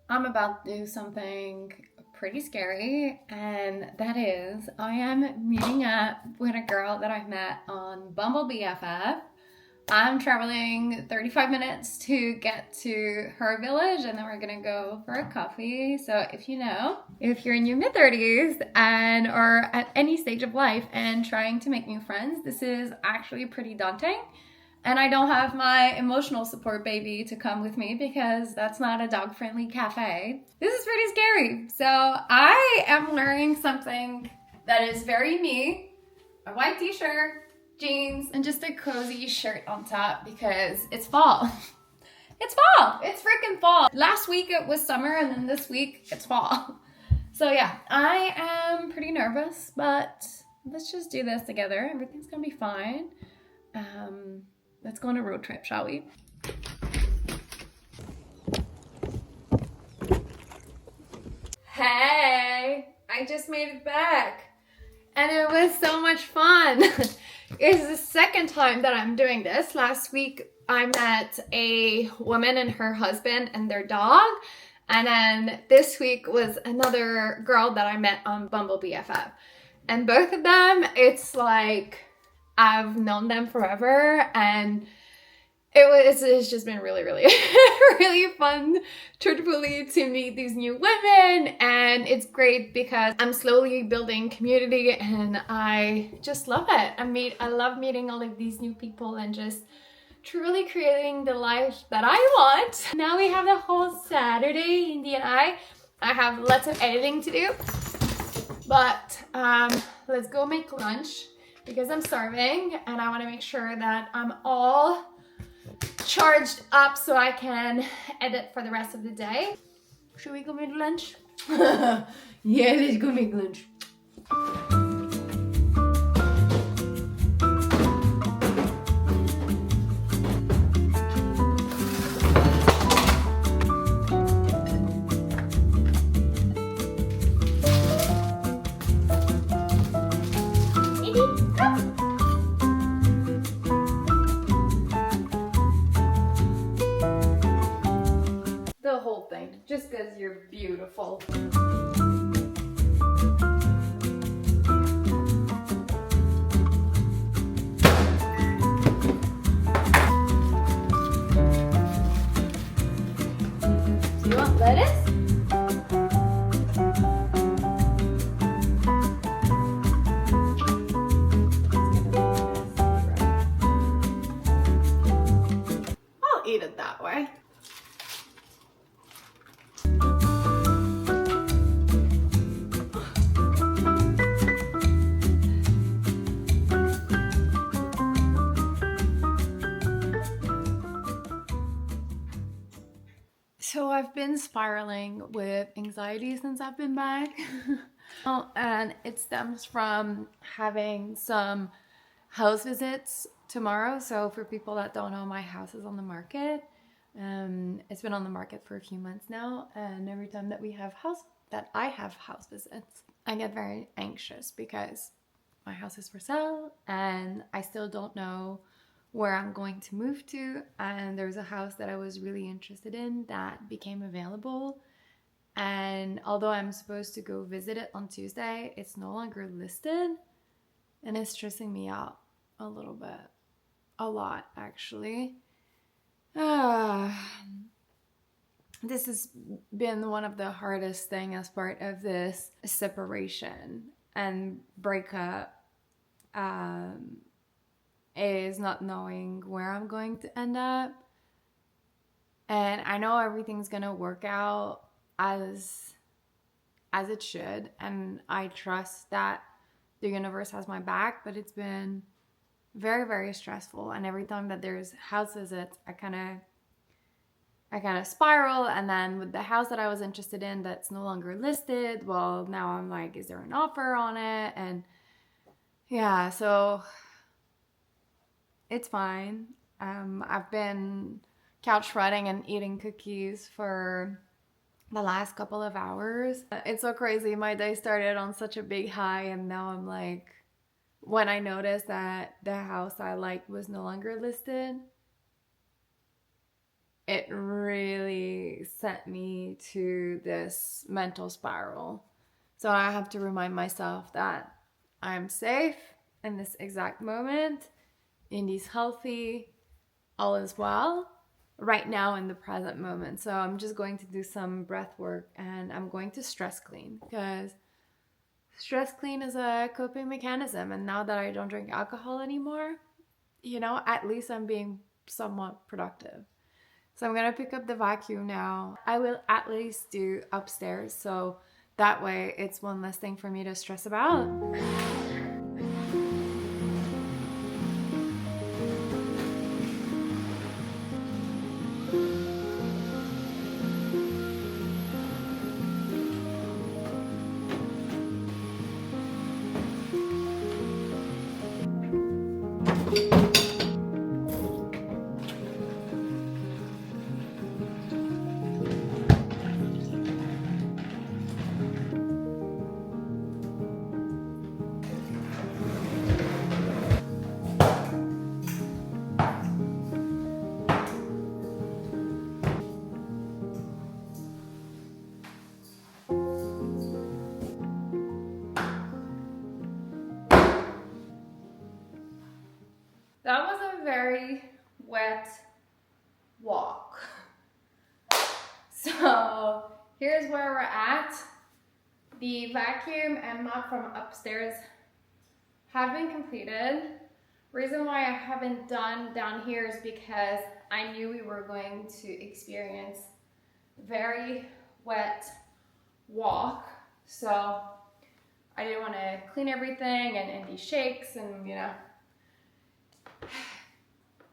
I'm about to do something pretty scary, and that is I am meeting up with a girl that I met on Bumble BFF. I'm traveling 35 minutes to get to her village, and then we're gonna go for a coffee. So if you're in your mid-30s and or at any stage of life and trying to make new friends, this is actually pretty daunting. And I don't have my emotional support baby to come with me because that's not a dog friendly cafe. This is pretty scary. So I am wearing something that is very me, a white t-shirt, jeans, and just a cozy shirt on top because it's fall. It's fall. It's freaking fall. Last week it was summer, and then this week it's fall. So yeah, I am pretty nervous, but let's just do this together. Everything's gonna be fine. Let's go on a road trip, shall we? Hey, I just made it back. And it was so much fun. It's the second time that I'm doing this. Last week, I met a woman and her husband and their dog. And then this week was another girl that I met on Bumble BFF. And both of them, it's like I've known them forever, and it's just been really, really, really fun, truthfully, to meet these new women. And it's great because I'm slowly building community, and I just love it. I love meeting all of these new people and just truly creating the life that I want. Now we have the whole Saturday, Indy and I have lots of editing to do, but let's go make lunch because I'm starving and I want to make sure that I'm all charged up so I can edit for the rest of the day. Should we go make lunch? Yeah, let's go make lunch. The whole thing, just because you're beautiful. Do you want lettuce? I'll eat it that way. So I've been spiraling with anxiety since I've been back. And it stems from having some house visits tomorrow. So for people that don't know, my house is on the market. It's been on the market for a few months now, and every time that I have house visits, I get very anxious because my house is for sale and I still don't know where I'm going to move to. And there's a house that I was really interested in that became available. And although I'm supposed to go visit it on Tuesday, it's no longer listed. And it's stressing me out a little bit. A lot, actually. This has been one of the hardest things as part of this separation and breakup. Is not knowing where I'm going to end up. And I know everything's gonna work out as it should, and I trust that the universe has my back, but it's been very, very stressful. And every time that there's house visits, I kind of spiral. And then with the house that I was interested in that's no longer listed, well, now I'm like, is there an offer on it? And yeah, so it's fine. I've been couch riding and eating cookies for the last couple of hours. It's so crazy. My day started on such a big high, and now I'm like, when I noticed that the house I liked was no longer listed, it really sent me to this mental spiral. So I have to remind myself that I'm safe in this exact moment. Indy's healthy, all is well right now in the present moment. So I'm just going to do some breath work and I'm going to stress clean because stress clean is a coping mechanism. And now that I don't drink alcohol anymore, you know, at least I'm being somewhat productive. So I'm gonna pick up the vacuum now. I will at least do upstairs, so that way it's one less thing for me to stress about. That was a very wet walk. So here's where we're at. The vacuum and mop from upstairs have been completed. Reason why I haven't done down here is because I knew we were going to experience very wet walk. So I didn't want to clean everything and Indy shakes and, you know.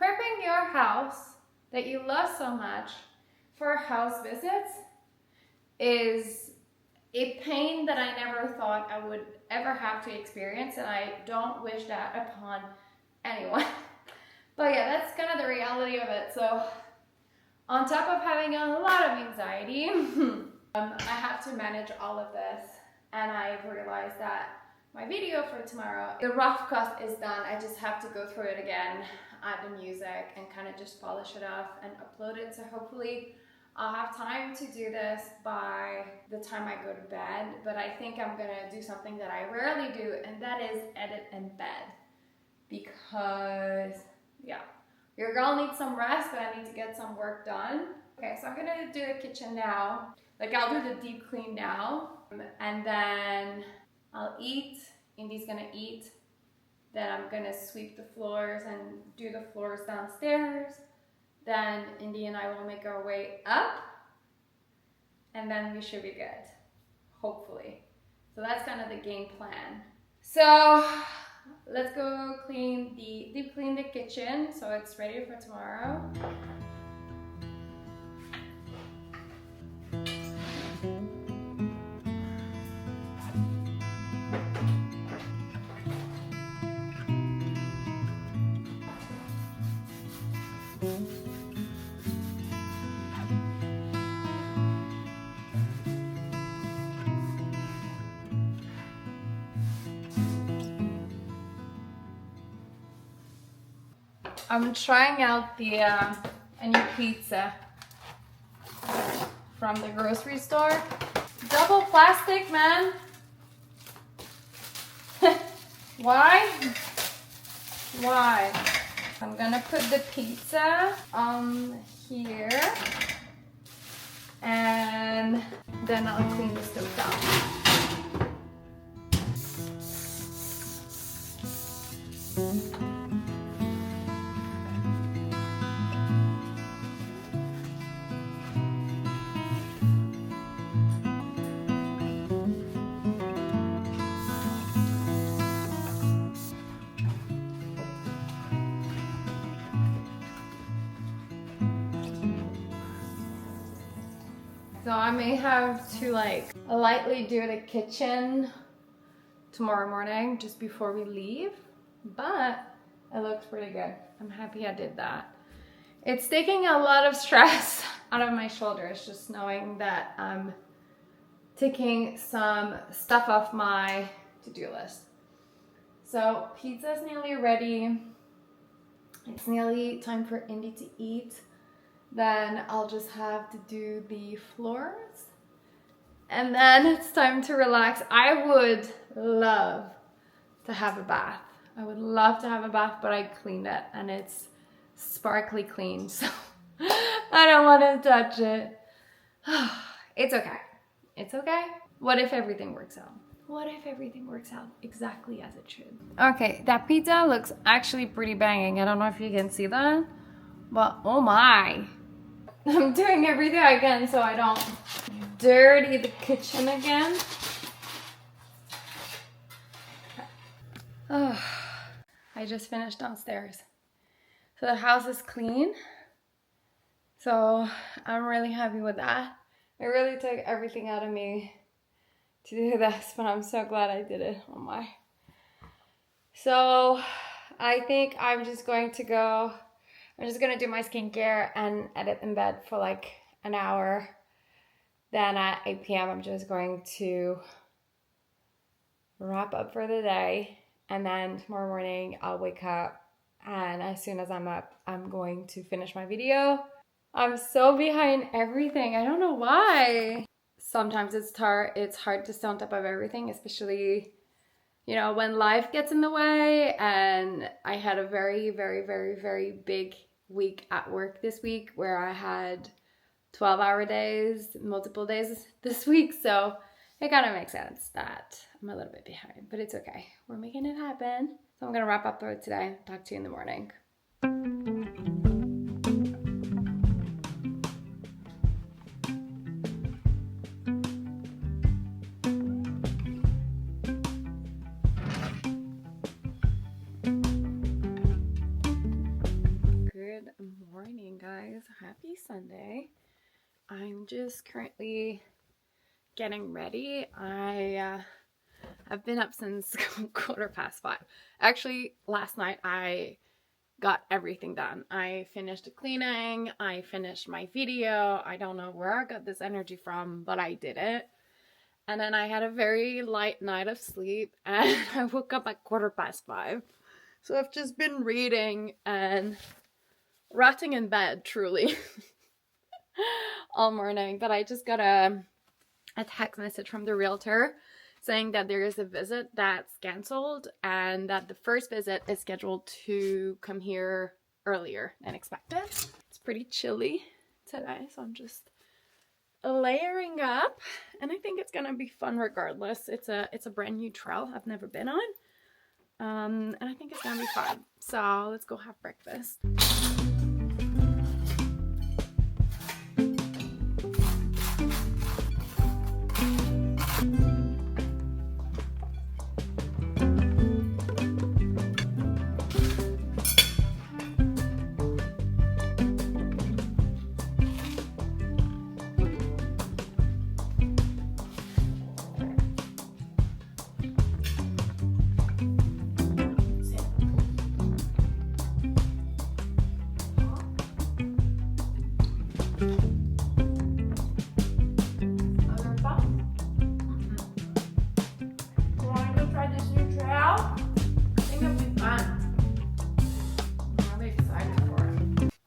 Prepping your house that you love so much for house visits is a pain that I never thought I would ever have to experience, and I don't wish that upon anyone. But yeah, that's kind of the reality of it. So on top of having a lot of anxiety, I have to manage all of this, and I've realized that my video for tomorrow, the rough cut is done. I just have to go through it again, add the music, and kind of just polish it off and upload it. So hopefully I'll have time to do this by the time I go to bed. But I think I'm gonna do something that I rarely do, and that is edit in bed. Because, yeah, your girl needs some rest, but I need to get some work done. Okay, so I'm gonna do the kitchen now. Like, I'll do the deep clean now, and then I'll eat. Indy's gonna eat. Then I'm gonna sweep the floors and do the floors downstairs. Then Indy and I will make our way up, and then we should be good, hopefully. So that's kind of the game plan. So let's go deep clean the kitchen so it's ready for tomorrow. I'm trying out a new pizza from the grocery store. Double plastic, man. Why? Why? I'm gonna put the pizza on here and then I'll clean the stove down. So I may have to like lightly do the kitchen tomorrow morning just before we leave, but it looks pretty good. I'm happy I did that. It's taking a lot of stress out of my shoulders just knowing that I'm taking some stuff off my to-do list. So pizza's nearly ready. It's nearly time for Indy to eat. Then I'll just have to do the floors. And then it's time to relax. I would love to have a bath. I would love to have a bath, but I cleaned it and it's sparkly clean, so I don't want to touch it. It's okay. It's okay. What if everything works out? What if everything works out exactly as it should? Okay, that pizza looks actually pretty banging. I don't know if you can see that, but oh my. I'm doing everything I can so I don't dirty the kitchen again. Oh, I just finished downstairs. So the house is clean. So I'm really happy with that. It really took everything out of me to do this, but I'm so glad I did it. Oh my. So I think I'm just going to do my skincare and edit in bed for like an hour. Then at 8 p.m. I'm just going to wrap up for the day. And then tomorrow morning I'll wake up, and as soon as I'm up, I'm going to finish my video. I'm so behind everything. I don't know why. Sometimes it's hard to stay on top of everything, especially, you know, when life gets in the way. And I had a very, very, very, very big week at work this week where I had 12-hour days, multiple days this week. So it kind of makes sense that I'm a little bit behind, but it's okay. We're making it happen. So I'm going to wrap up for today. Talk to you in the morning. Good morning, guys. Happy Sunday. I'm just currently getting ready. I've been up since 5:15. Actually, last night I got everything done. I finished the cleaning, I finished my video. I don't know where I got this energy from, but I did it. And then I had a very light night of sleep, and I woke up at 5:15. So I've just been reading and rotting in bed, truly, all morning. But I just got a text message from the realtor saying that there is a visit that's canceled and that the first visit is scheduled to come here earlier than expected. It's pretty chilly today, so I'm just layering up, and I think it's gonna be fun regardless. It's a brand new trail I've never been on, and I think it's gonna be fun. So let's go have breakfast.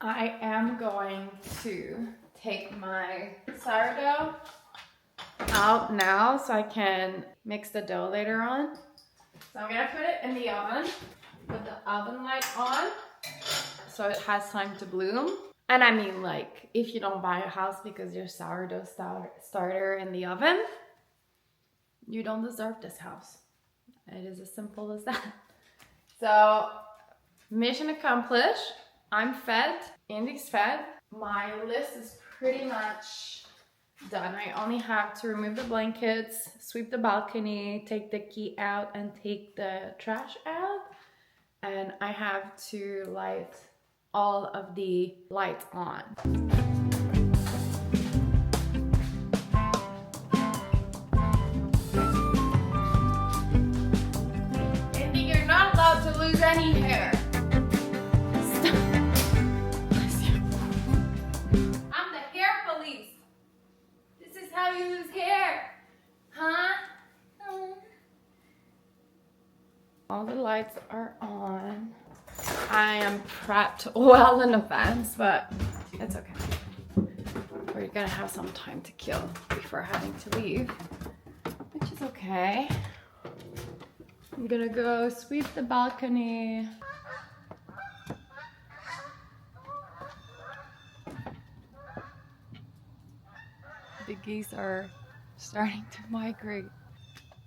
I am going to take my sourdough out now so I can mix the dough later on. So I'm gonna put it in the oven, put the oven light on so it has time to bloom. And I mean, like, if you don't buy a house because your sourdough starter in the oven, you don't deserve this house. It is as simple as that. So, mission accomplished. I'm fed, Andy's fed. My list is pretty much done. I only have to remove the blankets, sweep the balcony, take the key out, and take the trash out. And I have to light all of the lights on. Andy, you're not allowed to lose any hair. How you lose hair, huh? All the lights are on. I am prepped well in advance, but it's okay. we're gonna have some time to kill before having to leave, which is okay. I'm gonna go sweep the balcony. The geese are starting to migrate.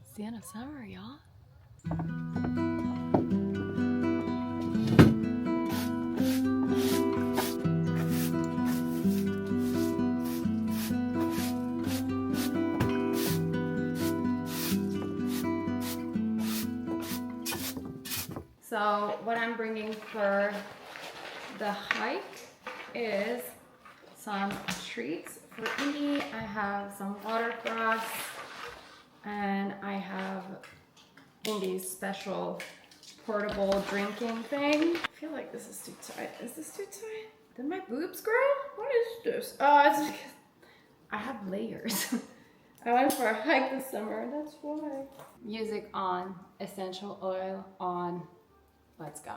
It's the end of summer, y'all. So what I'm bringing for the hike is some treats for Indy. I have some watercress and I have Indy's special portable drinking thing. I feel like this is too tight. Is this too tight? Did my boobs grow? What is this? Oh, it's because I have layers. I went for a hike this summer, that's why. Music on, essential oil on. Let's go.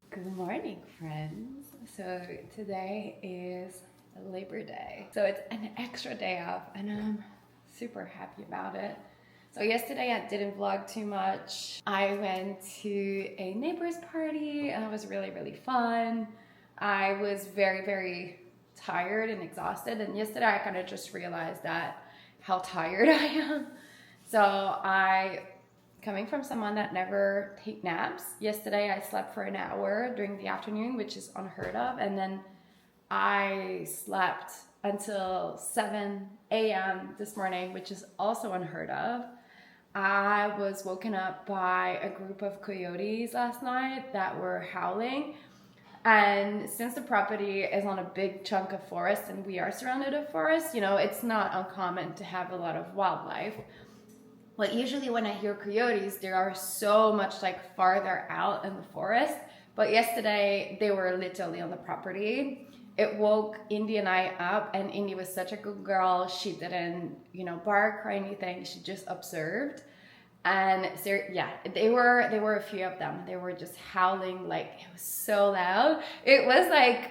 Good morning, friends. So today is Labor Day. So it's an extra day off and I'm super happy about it. So yesterday I didn't vlog too much. I went to a neighbor's party and it was really, really fun. I was very, very tired and exhausted, and yesterday I kind of just realized that how tired I am. So coming from someone that never take naps, yesterday I slept for an hour during the afternoon, which is unheard of, and then I slept until 7 a.m. this morning, which is also unheard of. I was woken up by a group of coyotes last night that were howling, and since the property is on a big chunk of forest and we are surrounded with forest, you know, it's not uncommon to have a lot of wildlife. But usually when I hear coyotes, they are so much like farther out in the forest. But yesterday they were literally on the property. It woke Indy and I up, and Indy was such a good girl. She didn't, you know, bark or anything. She just observed. And so, yeah, they were a few of them. They were just howling, like it was so loud. It was like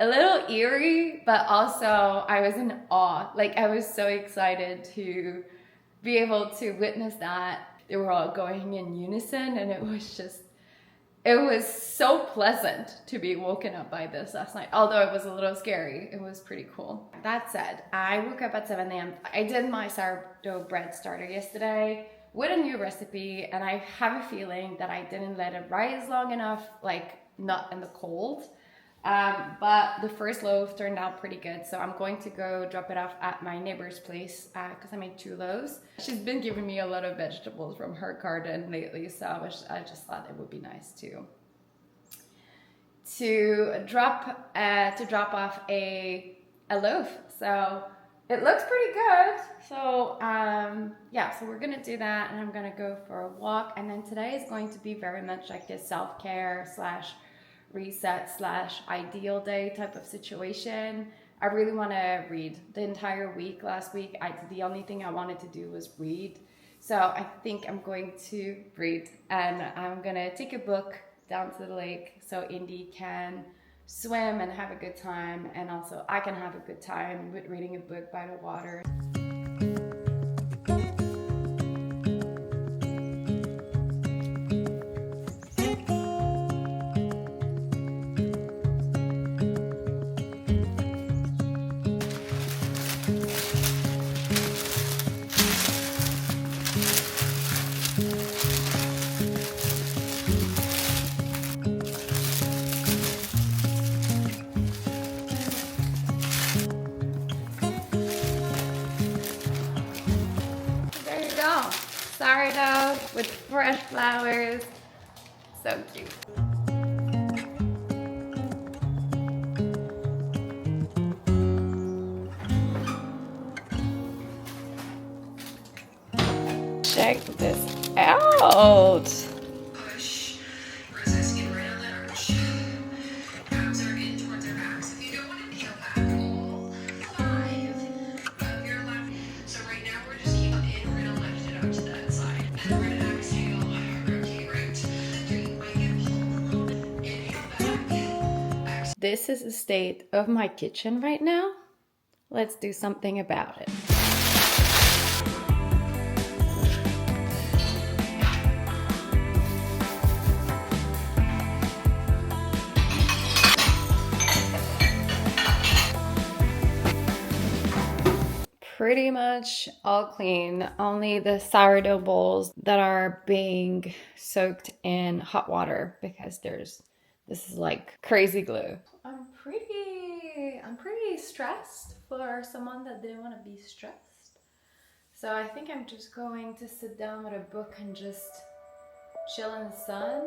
a little eerie, but also I was in awe. Like I was so excited to be able to witness that. They were all going in unison, and it was so pleasant to be woken up by this last night. Although it was a little scary, it was pretty cool. That said, I woke up at 7 a.m. I did my sourdough bread starter yesterday with a new recipe, and I have a feeling that I didn't let it rise long enough, like not in the cold. But the first loaf turned out pretty good, so I'm going to go drop it off at my neighbor's place because I made 2 loaves. She's been giving me a lot of vegetables from her garden lately, so I just thought it would be nice to drop off a loaf. So it looks pretty good. So yeah, so we're gonna do that, and I'm gonna go for a walk. And then today is going to be very much like a self-care / reset / ideal day type of situation. I really want to read. The entire week last week, the only thing I wanted to do was read. So I think I'm going to read, and I'm gonna take a book down to the lake so Indy can swim and have a good time, and also I can have a good time with reading a book by the water. Sourdough with fresh flowers. So cute. check this out. Push. Press our skin right on that arch. Arms are in towards our backs. If you don't want to peel back all 5 of your left. So right now we're just keeping it in. We're going to lift it up to that side. And we're going to exhale. Rotate right. So you might get a hold. Inhale back. This is the state of my kitchen right now. Let's do something about it. Pretty much all clean, only the sourdough bowls that are being soaked in hot water because this is like crazy glue. I'm pretty stressed for someone that didn't want to be stressed. So I think I'm just going to sit down with a book and just chill in the sun.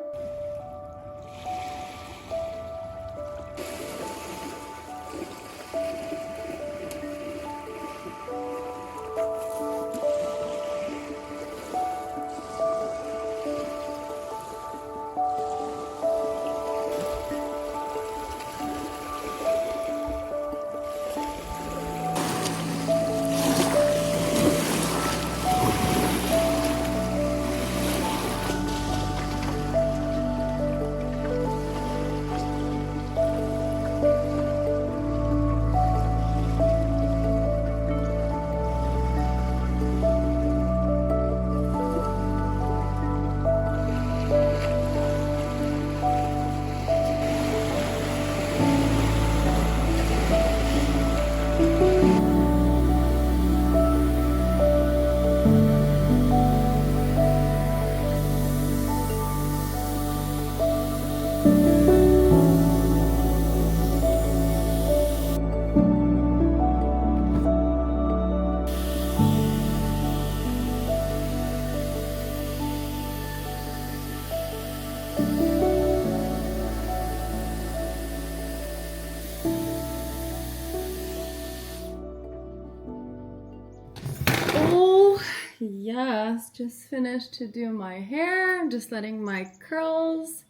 Yes, just finished to do my hair. I'm just letting my curls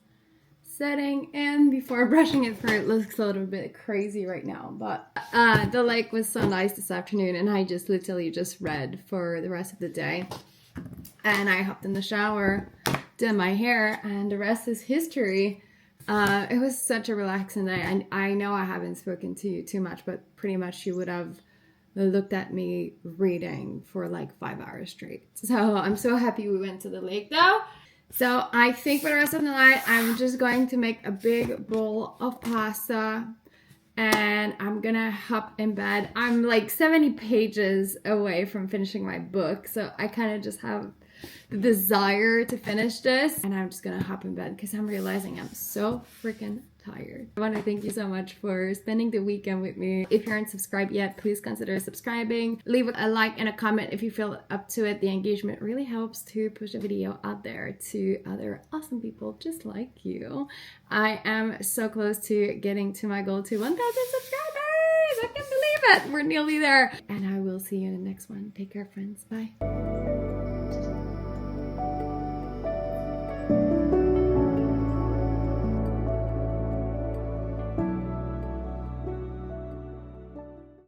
setting in before brushing it through. It looks a little bit crazy right now, but the lake was so nice this afternoon and I just literally just read for the rest of the day. And I hopped in the shower, did my hair, and the rest is history. It was such a relaxing day, and I know I haven't spoken to you too much, but pretty much you would have looked at me reading for like 5 hours straight. So I'm so happy we went to the lake though. So I think for the rest of the night, I'm just going to make a big bowl of pasta and I'm gonna hop in bed. I'm like 70 pages away from finishing my book, so I kind of just have the desire to finish this, and I'm just gonna hop in bed because I'm realizing I'm so freaking tired. I want to thank you so much for spending the weekend with me. If you aren't subscribed yet, please consider subscribing. Leave a like and a comment if you feel up to it. The engagement really helps to push the video out there to other awesome people just like you. I am so close to getting to my goal to 1,000 subscribers. I can't believe it. We're nearly there. And I will see you in the next one. Take care, friends. Bye.